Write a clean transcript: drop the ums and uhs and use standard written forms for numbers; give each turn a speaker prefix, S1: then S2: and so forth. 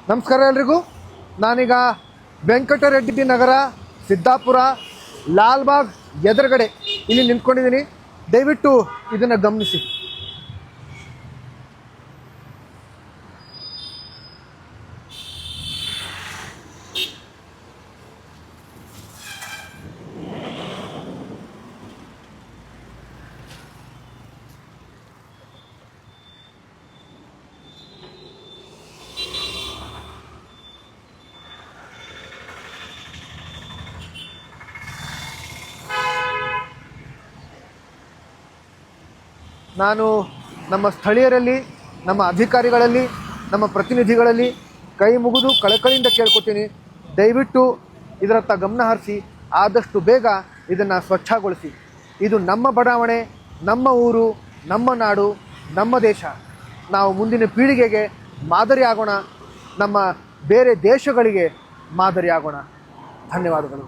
S1: ನಮಸ್ಕಾರ ಎಲ್ರಿಗೂ. ನಾನೀಗ ವೆಂಕಟರೆಡ್ಡಿ ನಗರ ಸಿದ್ದಾಪುರ ಲಾಲ್ಬಾಗ್ ಎದುರುಗಡೆ ಇಲ್ಲಿ ನಿಂತ್ಕೊಂಡಿದ್ದೀನಿ. ದಯವಿಟ್ಟು ಇದನ್ನು ಗಮನಿಸಿ. ನಾನು ನಮ್ಮ ಸ್ಥಳೀಯರಲ್ಲಿ, ನಮ್ಮ ಅಧಿಕಾರಿಗಳಲ್ಲಿ, ನಮ್ಮ ಪ್ರತಿನಿಧಿಗಳಲ್ಲಿ ಕೈ ಮುಗಿದು ಕಳಕಳಿಯಿಂದ ಕೇಳ್ಕೊತೀನಿ, ದಯವಿಟ್ಟು ಇದರತ್ತ ಗಮನ ಹರಿಸಿ ಆದಷ್ಟು ಬೇಗ ಇದನ್ನು ಸ್ವಚ್ಛಗೊಳಿಸಿ. ಇದು ನಮ್ಮ ಬಡಾವಣೆ, ನಮ್ಮ ಊರು, ನಮ್ಮ ನಾಡು, ನಮ್ಮ ದೇಶ. ನಾವು ಮುಂದಿನ ಪೀಳಿಗೆಗೆ ಮಾದರಿ ಆಗೋಣ, ನಮ್ಮ ಬೇರೆ ದೇಶಗಳಿಗೆ ಮಾದರಿ ಆಗೋಣ. ಧನ್ಯವಾದಗಳು.